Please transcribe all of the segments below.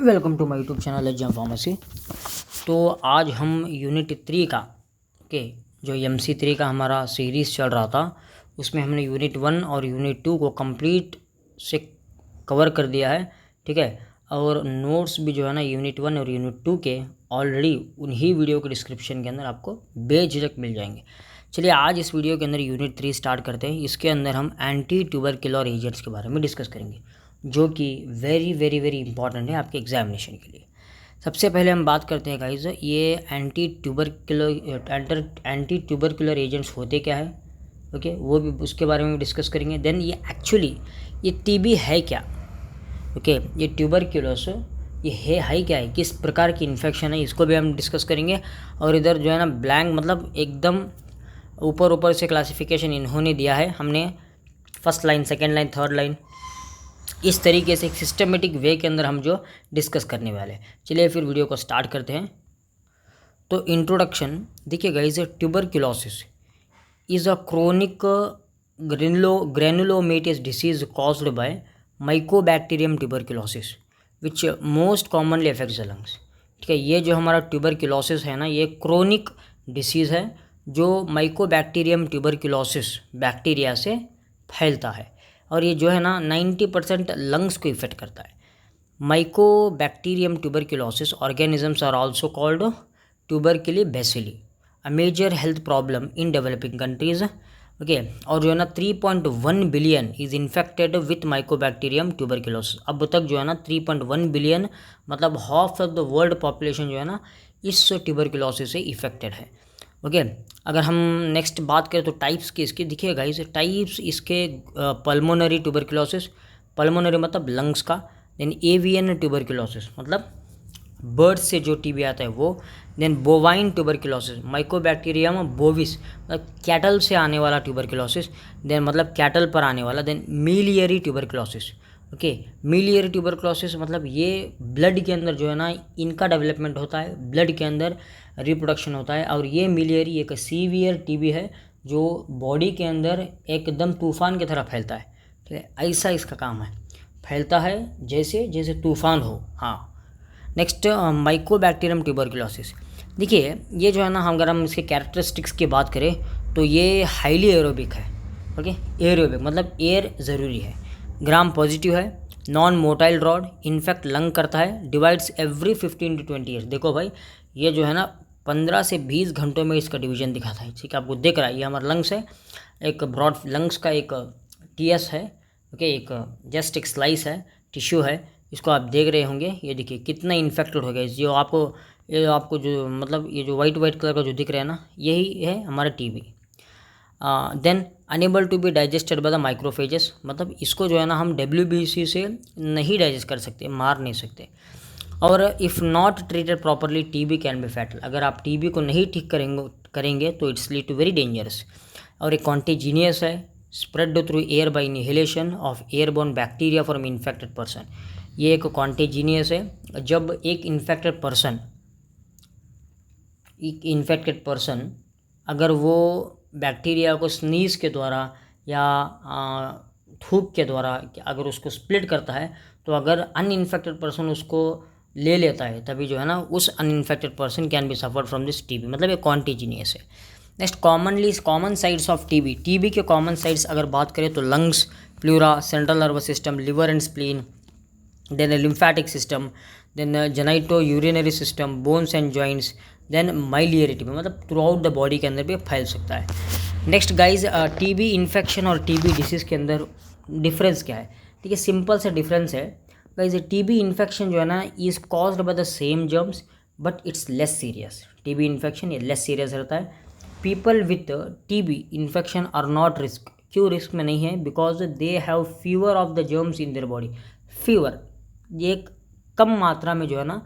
Welcome to my YouTube channel HM pharmacy. तो आज हम यूनिट 3 का जो MC3 का हमारा सीरीज़ चल रहा था उसमें हमने यूनिट 1 और यूनिट 2 को कंप्लीट से कवर कर दिया है। ठीक है, और नोट्स भी जो है ना यूनिट 1 और यूनिट 2 के ऑलरेडी उन्हीं वीडियो के डिस्क्रिप्शन के अंदर आपको बेझिझक मिल जाएंगे। चलिए आज इस वीडियो के अंदर यूनिट 3 स्टार्ट करते हैं। इसके अंदर हम एंटी ट्यूबरकुलर एजेंट्स के बारे में डिस्कस करेंगे जो कि वेरी वेरी वेरी इंपॉर्टेंट है आपके एग्जामिनेशन के लिए। सबसे पहले हम बात करते हैं गाइस, ये एंटी ट्यूबरकुलर एजेंट्स होते क्या है। ओके, वो भी उसके बारे में डिस्कस करेंगे। देन ये एक्चुअली ये टीबी है क्या। ओके, ये ट्यूबरकुलोस ये है क्या है, किस प्रकार की इन्फेक्शन है, इसको भी हम डिस्कस करेंगे। और इधर जो है ना ब्लैंक मतलब एकदम ऊपर से क्लासिफिकेशन इन्होंने दिया है, हमने first line, second line, third line, इस तरीके से एक सिस्टमेटिक वे के अंदर हम जो डिस्कस करने वाले हैं। चलिए फिर वीडियो को स्टार्ट करते हैं। तो इंट्रोडक्शन देखिए guys, tuberculosis is a chronic granulomatous disease caused by Mycobacterium tuberculosis which most commonly affects the lungs. ठीक है, ये जो हमारा ट्यूबरकुलोसिस है ना, ये क्रोनिक डिसीज़ है जो माइकोबैक्टीरियम ट्यूबरकुलोसिस बैक्टीरिया से फैलता है। और ये जो है ना 90% लंग्स को इफेक्ट करता है। Mycobacterium tuberculosis organisms are also called tubercle bacilli, a major health problem in developing countries. Okay, और जो है ना 3.1 billion is infected with mycobacterium tuberculosis. अब तक जो है ना 3.1 बिलियन मतलब half of the world population जो है ना इस ट्यूबरकुलोसिस से इफेक्टेड है। ओके, अगर हम नेक्स्ट बात करें तो टाइप्स की इसकी देखिए गाइस, टाइप्स इसके पल्मोनरी ट्यूबरकुलोसिस, पल्मोनरी मतलब लंग्स का। देन एवियन ट्यूबरकुलोसिस मतलब बर्ड्स से जो टीबी आता है वो। Then bovine tuberculosis, mycobacterium bovis मतलब कैटल से आने वाला ट्यूबरकुलोसिस, देन मतलब कैटल पर आने वाला। Then miliary tuberculosis. Okay, miliary tuberculosis मतलब ये ब्लड के अंदर जो है ना इनका डेवलपमेंट होता है, ब्लड के अंदर रिप्रोडक्शन होता है। और ये मिलियरी एक सीवियर टीबी है जो बॉडी के अंदर एकदम तूफान की तरह फैलता है। ठीक है, ऐसा इसका काम है, फैलता है जैसे जैसे तूफान हो। हाँ, नेक्स्ट माइकोबैक्टीरियम ट्यूबरकुलोसिस। देखिए ये जो है ना, अगर हम इसके कैरेक्टरिस्टिक्स की बात करें तो ये हाईली एरोबिक है। ओके, एरोबिक मतलब एयर ज़रूरी है, ग्राम पॉजिटिव है, non motile rod, in fact lung करता है, डिवाइड्स एवरी 15 to 20 ईयर्स। देखो भाई, ये जो है ना 15 से 20 घंटों में इसका डिवीजन दिखाता है। ठीक है, आपको दिख रहा है, ये हमारा लंग्स है, एक ब्रॉड लंग्स का एक टीएस है। ओके, एक जस्ट एक स्लाइस है, टिश्यू है, इसको आप देख रहे होंगे। ये देखिए कितना इन्फेक्टेड हो गया, ये आपको जो मतलब ये जो वाइट कलर का जो दिख रहा है ना, यही है हमारा TB. Then unable to be digested by the macrophages मतलब इसको जो है ना हम WBC से नहीं डाइजेस्ट कर सकते, मार नहीं सकते। और if not treated properly TB can be fatal, अगर आप टीबी को नहीं ठीक करेंगे तो it's lead to very dangerous. और एक कॉन्टेजीनियस है, spread through air by inhalation of airborne bacteria from infected person. ये एक कॉन्टेजीनियस है, जब एक इन्फेक्टेड पर्सन अगर वो बैक्टीरिया को स्नीज के द्वारा या थूक के द्वारा अगर उसको स्प्लिट करता है, तो अगर अनइन्फेक्टेड पर्सन उसको ले लेता है तभी जो है ना उस uninfected person can be suffered from this TB, मतलब ये कॉन्टेजीनियस है। Next common sides of TB के कॉमन साइड्स अगर बात करें तो lungs, pleura, central nervous system, liver and spleen, then lymphatic system, then genito urinary system, bones and joints, then miliary TB मतलब throughout the body के अंदर भी फैल सकता है। नेक्स्ट गाइज, टीबी इन्फेक्शन और टीबी डिसीज़ के अंदर डिफरेंस क्या है। ठीक है, सिंपल सा डिफरेंस है गाइज। टीबी इन्फेक्शन जो है ना is caused by the same germs but it's less serious. TB infection ये लेस सीरियस रहता है। People with TB infection are not risk, क्यों रिस्क में नहीं है, because they have fewer of the germs in their body. Fewer ये कम मात्रा में जो है ना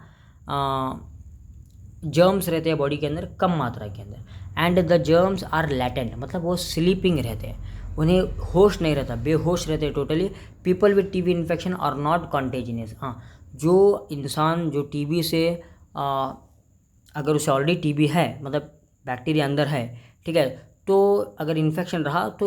जर्म्स रहते हैं बॉडी के अंदर, कम मात्रा के अंदर। And the germs are latent मतलब वो स्लीपिंग रहते हैं, उन्हें होश नहीं रहता, बेहोश रहते हैं totally. People with TB infection are not contagious. हाँ, जो इंसान जो टीबी से अगर उसे ऑलरेडी टीबी है मतलब बैक्टीरिया अंदर है, ठीक है, तो अगर इन्फेक्शन रहा तो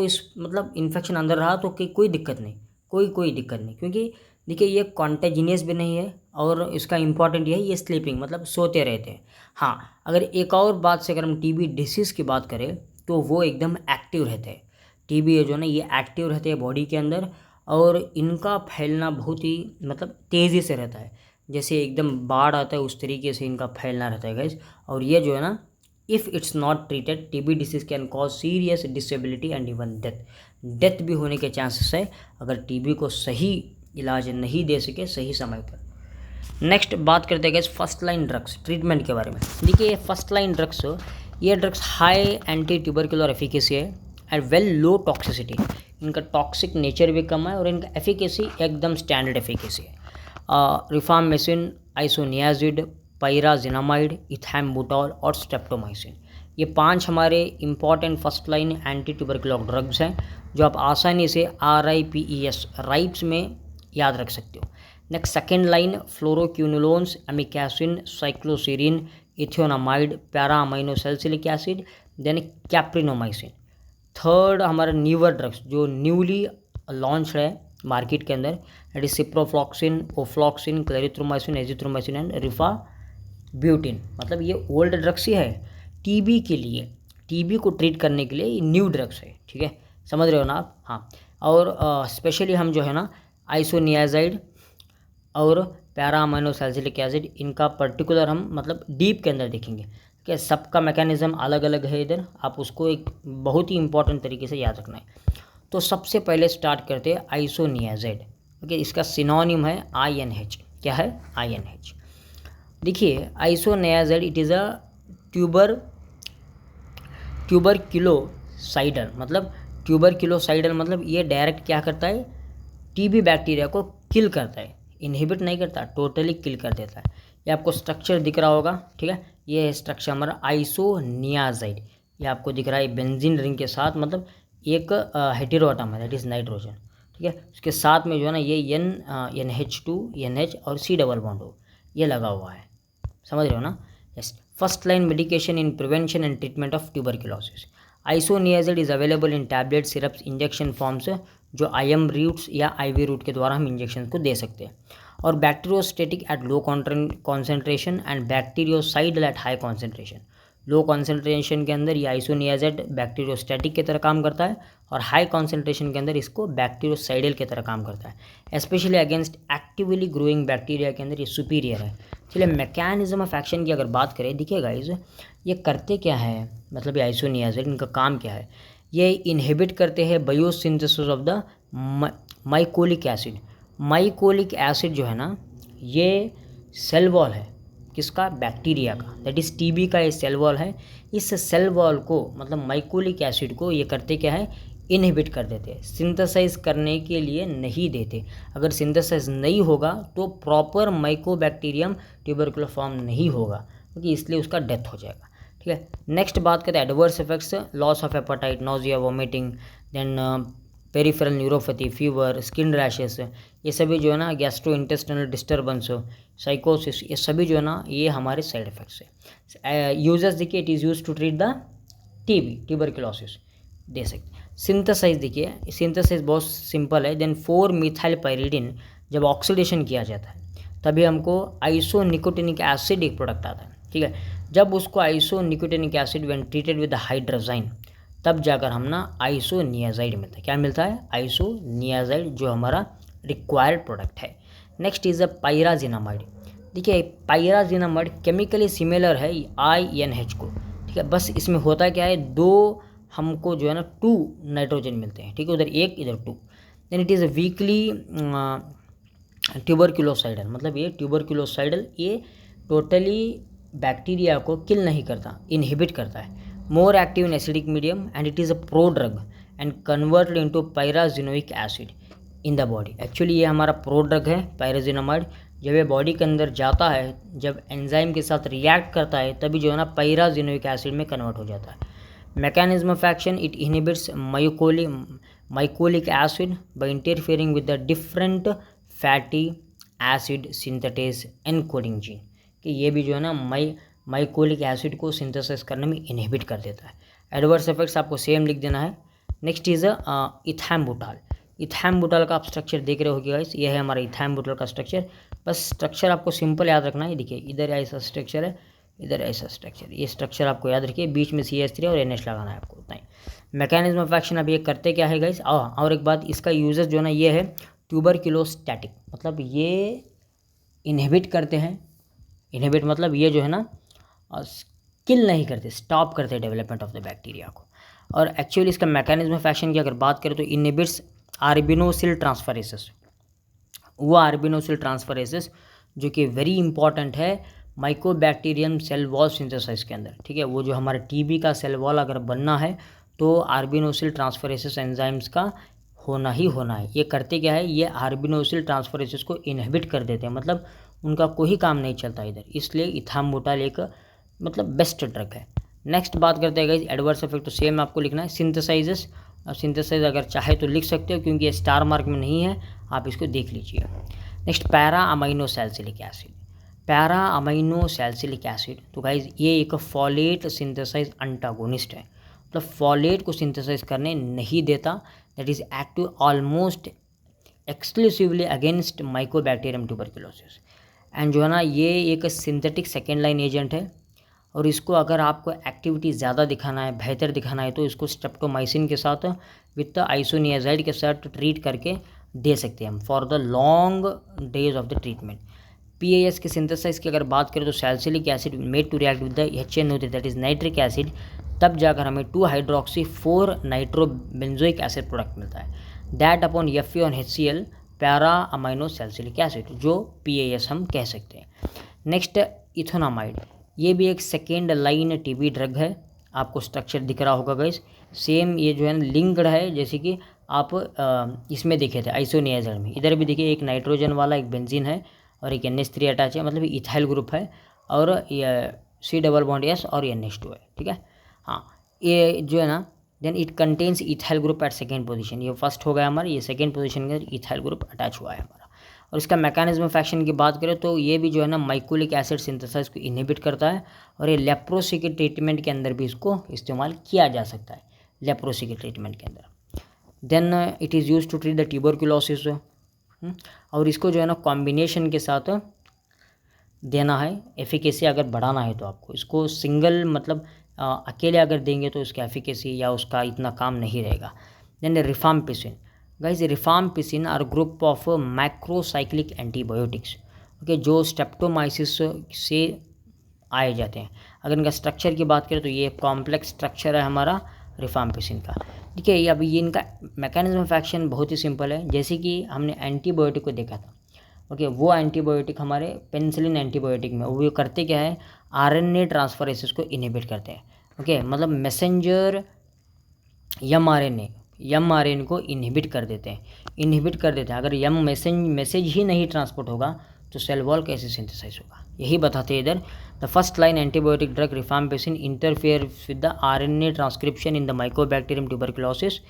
कोई दिक्कत नहीं, कोई दिक्कत नहीं, क्योंकि देखिए ये कॉन्टेजिनियस भी नहीं है और इसका इम्पॉर्टेंट ये है, ये स्लीपिंग मतलब सोते रहते हैं। हाँ, अगर एक और बात से अगर हम टीबी डिसीज़ की बात करें तो वो एकदम एक्टिव रहते हैं। टीबी जो है ना ये एक्टिव रहते हैं बॉडी के अंदर, और इनका फैलना बहुत ही मतलब तेज़ी से रहता है, जैसे एकदम बाढ़ आता है उस तरीके से इनका फैलना रहता है गाइस। और ये जो है ना, if it's not treated TB disease can cause serious disability and even death भी होने के चांसेस है अगर टीबी को सही इलाज नहीं दे सके सही समय पर। नेक्स्ट बात करते हैं guys first line drugs treatment के बारे में। देखिए फर्स्ट लाइन ड्रग्स, ये drugs high anti tubercular efficacy है एंड वेल लो टॉक्सिसिटी। इनका टॉक्सिक नेचर भी कम है और इनका एफिकेसी एकदम स्टैंडर्ड एफिकेसी है। रिफामेसिन, आइसोनियाजिड, पायराजिनामाइड, इथैम्बुटॉल और स्ट्रेप्टोमाइसिन, ये 5 हमारे important first line anti tubercular drugs हैं जो आप आसानी से RIPES राइप्स में याद रख सकते हो। Next second line fluoroquinolones, amikacin, cycloserine, ethionamide, para amino salicylic acid, then capreomycin. Third हमारा न्यूअर ड्रग्स जो न्यूली लॉन्च है मार्केट के अंदर, that is ciprofloxacin, ofloxacin, clarithromycin, azithromycin and rifabutin. मतलब ये ओल्ड ड्रग्स ही है टीबी के लिए, टीबी को ट्रीट करने के लिए ये न्यू ड्रग्स है, ठीक है, समझ रहे हो ना आप। हाँ, और स्पेशली हम जो है ना आइसोनियाजाइड और पैरा अमीनो सैलिसिलिक एसिड, इनका पर्टिकुलर हम मतलब डीप के अंदर देखेंगे कि सबका मैकेनिज्म अलग अलग है इधर, आप उसको एक बहुत ही इंपॉर्टेंट तरीके से याद रखना है। तो सबसे पहले स्टार्ट करते हैं आइसोनियाजाइड। ओके, इसका सिनोनिम है INH। क्या है? INH। देखिए आइसोनियाजाइड इट इज़ अ ट्यूबरक्यूलोसाइडल, मतलब ट्यूबरक्यूलोसाइडल मतलब ये डायरेक्ट क्या करता है, टीबी बैक्टीरिया को किल करता है, इनहिबिट नहीं करता, टोटली किल कर देता है। ये आपको स्ट्रक्चर दिख रहा होगा, ठीक है, ये है स्ट्रक्चर हमारा आइसोनियाजाइड। ये आपको दिख रहा है बेंजीन रिंग के साथ, मतलब एक हेटेरो एटम है दैट इज़ नाइट्रोजन, ठीक है, उसके साथ में जो है ना ये NH2 NH और C डबल बॉन्ड हो ये लगा हुआ है, समझ रहे हो ना। Yes, first line medication in prevention and treatment of tuberculosis. Isoniazid is available in tablet, syrups, injection forms जो IM रूट्स या IV रूट के द्वारा हम इंजेक्शन को दे सकते हैं, और bacteriostatic at low concentration and bacteriocidal at high concentration. Low concentration के अंदर ये आइसोनियाजाइड बैक्टीरियोस्टैटिक की तरह काम करता है और हाई कॉन्सेंट्रेशन के अंदर इसको बैक्टीरियोसाइडल की तरह काम करता है। Specially against actively growing bacteria के अंदर ये सुपीरियर है। चलिए मैकेनिज्म ऑफ एक्शन की अगर बात करें, देखिए गाइस ये करते क्या है, मतलब ये आइसोनियाजाइड इनका काम क्या है, ये इनहिबिट करते हैं biosynthesis of the mycolic acid. Mycolic acid जो है ना ये सेल वॉल है किसका, बैक्टीरिया का, दैट इज़ टीबी का ये सेल वॉल है। इस सेल वॉल को मतलब माइकोलिक एसिड को ये करते क्या है, इनहिबिट कर देते हैं, सिंथेसाइज करने के लिए नहीं देते। अगर सिंथेसाइज नहीं होगा तो प्रॉपर माइकोबैक्टीरियम ट्यूबरकुलर फॉर्म नहीं होगा, क्योंकि इसलिए उसका डेथ हो जाएगा, ठीक है। नेक्स्ट बात करते हैं adverse effects, loss of appetite, nausea, vomiting, then peripheral neuropathy, fever, skin rashes, ये सभी जो है ना गैस्ट्रो इंटेस्टिनल डिस्टर्बेंस, साइकोसिस, ये सभी जो है ना ये हमारे साइड इफेक्ट्स है। यूजर्स देखिए it is use to treat the tuberculosis दे सकते। सिंथेसाइज देखिए, सिंथेसाइज बहुत सिंपल है। देन 4-मेथाइलपाइरिडिन जब ऑक्सीडेशन किया जाता है तभी हमको आइसोनिकोटिनिक एसिड एक प्रोडक्ट आता है, ठीक है। जब उसको आइसोनिकोटिनिक एसिड व्हेन ट्रीटेड विद हाइड्रोजाइन तब जाकर हम ना आइसोनियाजाइड मिलता है। क्या मिलता है? आइसोनियाजाइड, जो हमारा रिक्वायर्ड प्रोडक्ट है। Next is a pyrazinamide. देखिए पायराजिनामाइड केमिकली सिमिलर है INH को, ठीक है, बस इसमें होता क्या है, 2 हमको जो है ना 2 नाइट्रोजन मिलते हैं, ठीक है, उधर 1 इधर 2। Then it is a weekly tuberculocidal, मतलब ये ट्यूबरकुलोसाइडल ये टोटली बैक्टीरिया को किल नहीं करता, इनहिबिट करता है। More active in acidic medium and it is a pro drug and converted into pyrazinoic acid in the body. Actually ये हमारा प्रो ड्रग है पायराजिनामाइड। जब ये बॉडी के अंदर जाता है, जब एंजाइम के साथ रिएक्ट करता है तभी जो है ना पायराजिनोइक एसिड में कन्वर्ट हो जाता है। Mechanism of action, it inhibits mycolic acid by interfering with the different fatty acid synthetase encoding gene, कि ये भी जो है ना माइकोलिक एसिड को सिंथेसाइज करने में इनहिबिट कर देता है। एडवर्स इफेक्ट्स आपको सेम लिख देना है। Next is इथैम्बुटाल। इथैम्बुटल का आप स्ट्रक्चर देख रहे होगे गाइस, ये है हमारा इथैम्बुटल का स्ट्रक्चर। बस स्ट्रक्चर आपको सिंपल याद रखना है। देखिए इधर ऐसा स्ट्रक्चर है, इधर ऐसा स्ट्रक्चर, ये स्ट्रक्चर आपको याद रखिए, बीच में CH3 और NH लगाना है आपको, उतना ही। मैकेनिज्म ऑफ एक्शन अब ये करते क्या है गाइस, और एक बात, इसका यूजेस जो है ना ये है ट्यूबरक्यूलोस्टैटिक, मतलब ये इनहिबिट करते हैं। इनहिबिट मतलब ये जो है ना किल नहीं करते, स्टॉप करते डेवलपमेंट ऑफ द बैक्टीरिया को। और एक्चुअली इसका मैकेनिज्म ऑफ एक्शन की अगर बात करें तो इनहिबिट्स आर्बिनोसिल ट्रांसफरेसिस, वो आर्बिनोसिल ट्रांसफरेसिस जो कि वेरी इंपॉर्टेंट है माइकोबैक्टीरियम सेल वॉल सिंथेसाइज के अंदर, ठीक है। वो जो हमारा TB का सेल वॉल अगर बनना है तो आर्बिनोसिल ट्रांसफरेसिस एंजाइम्स का होना ही होना है। ये करते क्या है, ये आर्बिनोसिल ट्रांसफरेसिस को इनहिबिट कर देते हैं, मतलब उनका कोई काम नहीं चलता इधर, इसलिए इथैम्बुटल एक मतलब बेस्ट ड्रग है। नेक्स्ट बात करते हैं गाइस एडवर्स इफेक्ट, तो सेम आपको लिखना है सिंथेसाइजेस। अब सिंथेसाइज अगर चाहे तो लिख सकते हो क्योंकि ये स्टार मार्क में नहीं है, आप इसको देख लीजिए। Next para amino salicylic acid, para amino salicylic acid, तो गाइज ये एक फॉलेट सिंथेसाइज अंटागोनिस्ट है, मतलब फॉलेट को सिंथेसाइज करने नहीं देता, that is active almost exclusively against Mycobacterium tuberculosis. And जो है ना ये एक सिंथेटिक सेकेंड लाइन एजेंट है, और इसको अगर आपको एक्टिविटी ज़्यादा दिखाना है, बेहतर दिखाना है, तो इसको स्ट्रेप्टोमाइसिन के साथ विथ आइसोनियाजाइड के साथ ट्रीट करके दे सकते हैं हम for the long days of the treatment. PAS के सिंथेसाइज की अगर बात करें तो salicylic acid made to react with the HNO3 that is nitric acid, तब जाकर हमें 2-हाइड्रोक्सी-4 नाइट्रोबेंजोइक एसिड प्रोडक्ट मिलता है, that upon Fa on HCl para amino salicylic acid, जो PAS हम कह सकते हैं। नेक्स्ट इथोनामाइड, ये भी एक सेकेंड लाइन TB ड्रग है, आपको स्ट्रक्चर दिख रहा होगा गाइस, सेम ये जो है लिंक्ड है, जैसे कि आप इसमें देखे थे आइसोनियाजाइड में, इधर भी देखिए एक नाइट्रोजन वाला एक बेंजीन है और एक NH3 अटैच है, मतलब इथाइल ग्रुप है, और C डबल बॉन्ड S और NH2 है, ठीक है। हाँ ये जो है ना then it contains ethyl group at second position, ये फर्स्ट हो गया हमारा, ये सेकेंड पोजीशन के अंदर इथाइल ग्रुप अटैच हुआ है हमारा। और इसका मैकेनिज्म ऑफ एक्शन की बात करें तो ये भी जो है ना माइकोलिक एसिड सिंथेसाइज को इनहिबिट करता है, और ये लेप्रोसी के ट्रीटमेंट के अंदर भी इसको इस्तेमाल किया जा सकता है, लेप्रोसी के ट्रीटमेंट के अंदर। Then it is use to treat the tuberculosis, और इसको जो है ना कॉम्बिनेशन के साथ देना है, एफिकेसी अगर बढ़ाना है तो आपको इसको सिंगल मतलब अकेले अगर देंगे तो उसका एफिकेसी या उसका इतना काम नहीं रहेगा। Then rifampicin, guys rifampicin are group of macrocyclic antibiotics, okay, जो स्ट्रेप्टोमाइसिस से आए जाते हैं। अगर इनका स्ट्रक्चर की बात करें तो ये कॉम्प्लेक्स स्ट्रक्चर है हमारा रिफाम्पिसिन का, ठीक है। अब ये इनका मैकेनिज्म ऑफ एक्शन बहुत ही सिंपल है, जैसे कि हमने एंटीबायोटिक को देखा था, ओके, वो एंटीबायोटिक हमारे पेनिसिलिन एंटीबायोटिक में वो करते क्या है, RNA ट्रांसफरेसिस को इनहिबिट करते हैं, ओके, मतलब मैसेंजर mRNA को इनहिबिट कर देते हैं। अगर मैसेज ही नहीं ट्रांसपोर्ट होगा तो सेल वॉल कैसे सिंथेसाइज होगा, यही बताते हैं इधर। The first line antibiotic drug rifampicin interfere with the RNA transcription in the Mycobacterium tuberculosis.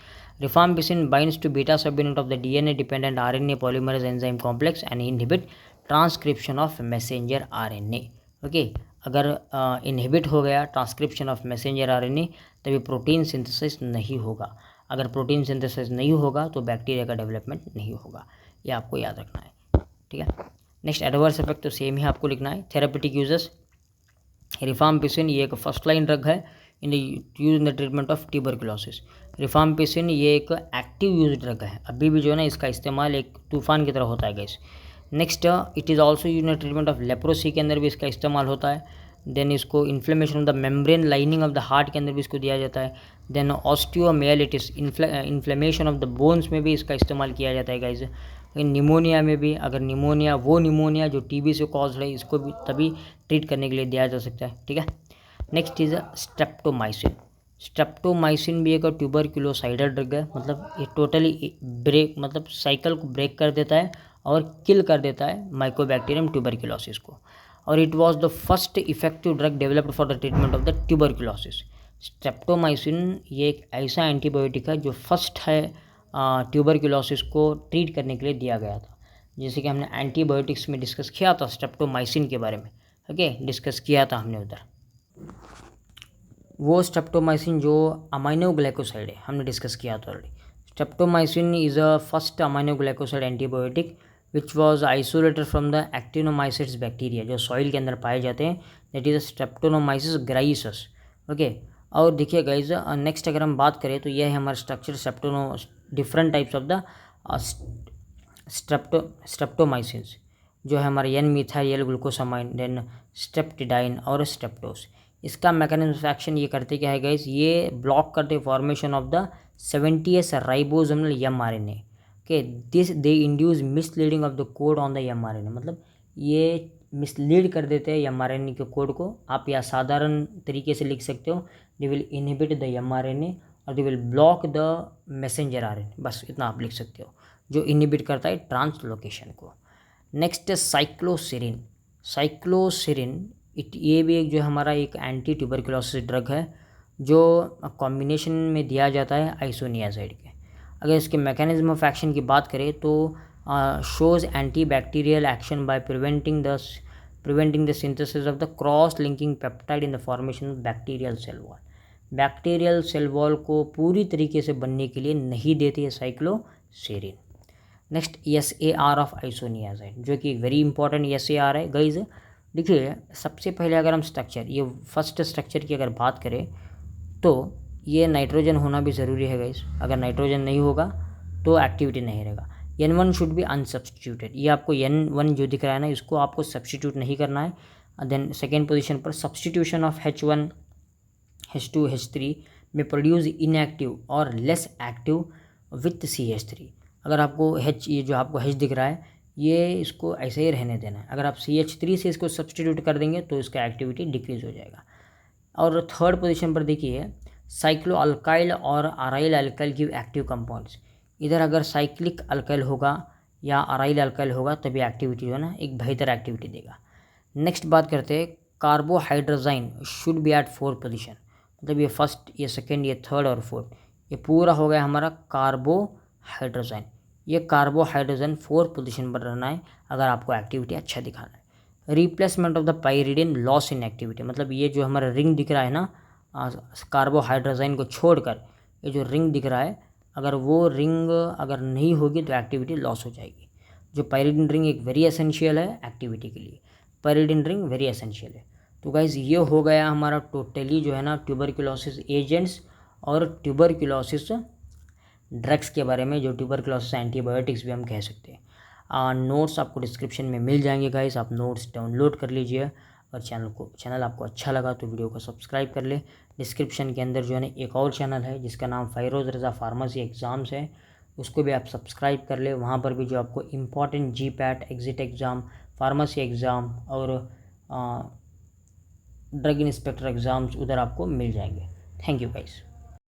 Rifampicin binds to beta subunit of the DNA dependent RNA polymerase enzyme complex and inhibit transcription of messenger RNA, okay. अगर inhibit हो गया transcription of messenger RNA तभी protein synthesis नहीं होगा, अगर protein synthesis नहीं होगा तो बैक्टीरिया का डेवलपमेंट नहीं होगा, ये आपको याद रखना है, ठीक है। नेक्स्ट एडवर्स इफेक्ट तो सेम ही आपको लिखना है। थेरेपेटिक यूजेस, रिफाम्पिसिन ये एक फर्स्ट लाइन ड्रग है in use in the treatment of tuberculosis. Rifampicin ये एक एक्टिव यूज ड्रग है, अभी भी जो है ना इसका इस्तेमाल एक तूफान की तरह होता है gas. Next it is also use in treatment of leprosy के अंदर भी इसका इस्तेमाल होता है। देन इसको inflammation of the membrane lining of the heart के अंदर भी इसको दिया जाता है। Then osteomyelitis inflammation of the bones में भी इसका इस्तेमाल किया जाता है गाइज। निमोनिया में भी, अगर निमोनिया जो TB से कॉज है, इसको भी तभी ट्रीट करने के लिए दिया जा सकता है, ठीक है। नेक्स्ट इज स्ट्रेप्टोमाइसिन भी एक ट्यूबरक्यूलोसाइडल ड्रग है, मतलब ये टोटली मतलब साइकिल को ब्रेक कर देता है और किल कर देता है माइकोबैक्टीरियम ट्यूबरक्यूलोसिस को, और it was the first effective drug developed for the treatment of the tuberculosis. Streptomycin ये एक ऐसा एंटीबायोटिक है जो फर्स्ट है ट्यूबरक्यूलोसिस को ट्रीट करने के लिए दिया गया था, जैसे कि हमने एंटीबायोटिक्स में डिस्कस किया था स्ट्रेप्टोमाइसिन के बारे में, ओके, डिस्कस किया था हमने उधर। वो स्ट्रेप्टोमाइसिन जो अमाइनो ग्लाइकोसाइड है हमने डिस्कस किया था already. Streptomycin is a first aminoglycoside antibiotic which was isolated from the actinomyces bacteria, जो सॉइल के अंदर पाए जाते हैं, दैट इज़ स्ट्रेप्टोनोमाइसिस ग्राइसस। ओके, और देखिए गाइज नेक्स्ट अगर हम बात करें तो यह है हमारा structure different types of the streptomycins, जो है हमारे N methyl glucosamine, then streptidine और स्ट्रेप्टोस। इसका मैकेनिज्म ऑफ एक्शन ये करते क्या है गाइज, ये ब्लॉक करते formation of the 70s ribosomal mRNA। Okay, this they induce misleading of the code on the mRNA, मतलब ये मिसलीड कर देते हैं mRNA के कोड को। आप या साधारण तरीके से लिख सकते हो, they will inhibit the mRNA और they will block the messenger RNA, बस इतना आप लिख सकते हो, जो इनहिबिट करता है ट्रांसलोकेशन को। नेक्स्ट साइक्लोसिरिन। साइक्लोसिरिन ये भी एक जो हमारा एक एंटी ट्यूबरकुलोसिस ड्रग है, जो कॉम्बिनेशन में दिया जाता है आइसोनियाजाइड के। अगर इसके मैकेनिज्म ऑफ एक्शन की बात करें तो shows anti bacterial action by preventing the synthesis of the cross linking peptide in the formation of bacterial cell wall. Bacterial cell wall को पूरी तरीके से बनने के लिए नहीं देती है साइक्लोसिरिन। नेक्स्ट SAR ऑफ आइसोनियाजाइड, जो कि वेरी इंपॉर्टेंट SAR है गाइज। देखिए सबसे पहले अगर हम स्ट्रक्चर, ये फर्स्ट स्ट्रक्चर की अगर बात करें तो ये नाइट्रोजन होना भी ज़रूरी है गाइस। अगर नाइट्रोजन नहीं होगा तो एक्टिविटी नहीं रहेगा। N1 शुड बी अनसब्स्टिट्यूटेड, ये आपको N1 जो दिख रहा है ना, इसको आपको सब्स्टिट्यूट नहीं करना है। देन सेकेंड पोजीशन पर substitution of H1 H2 H3 में प्रोड्यूस इनएक्टिव और लेस एक्टिव विथ CH3। अगर आपको ये जो आपको H दिख रहा है, ये इसको ऐसे ही रहने देना है। अगर आप CH3 से इसको सब्स्टिट्यूट कर देंगे तो इसका एक्टिविटी डिक्रीज हो जाएगा। और थर्ड पोजीशन पर देखिए साइक्लो अल्काइल और aryl alkyl give active compounds. इधर अगर साइक्लिक अल्काइल होगा या अराइल अल्काइल होगा तभी एक्टिविटी जो है ना एक बेहतर एक्टिविटी देगा। नेक्स्ट बात करते हैं carbohydrazine should be at 4th position, मतलब ये फर्स्ट, ये सेकेंड, ये थर्ड और फोर्थ, ये पूरा हो गया हमारा कार्बोहाइड्रोजाइन। ये कार्बोहाइड्रोजन 4th पोजीशन पर रहना है अगर आपको एक्टिविटी अच्छा दिखाना है। Replacement of the pyridine loss in activity, मतलब ये जो हमारा रिंग दिख रहा है ना कार्बोहाइड्रोजाइन को छोड़कर, ये जो रिंग दिख रहा है, अगर वो रिंग अगर नहीं होगी तो एक्टिविटी लॉस हो जाएगी। जो पाइरिडिन रिंग एक वेरी एसेंशियल है एक्टिविटी के लिए, पाइरिडिन रिंग वेरी एसेंशियल है। तो गाइज ये हो गया हमारा टोटली जो है ना ट्यूबरकुलोसिस एजेंट्स और ट्यूबरकुलोसिस ड्रग्स के बारे में, जो ट्यूबरकुलोसिस एंटीबायोटिक्स भी हम कह सकते हैं। नोट्स आपको डिस्क्रिप्शन में मिल जाएंगे गाइस, आप नोट्स डाउनलोड कर लीजिए। और चैनल आपको अच्छा लगा तो वीडियो को सब्सक्राइब कर ले। डिस्क्रिप्शन के अंदर जो है ना एक और चैनल है जिसका नाम फ़ैरोज़ रज़ा फार्मेसी एग्ज़ाम्स है, उसको भी आप सब्सक्राइब कर ले। वहाँ पर भी जो आपको important GPAT exit exam, pharmacy exam और ड्रग इंस्पेक्टर एग्ज़ाम्स उधर आपको मिल जाएंगे। Thank you guys.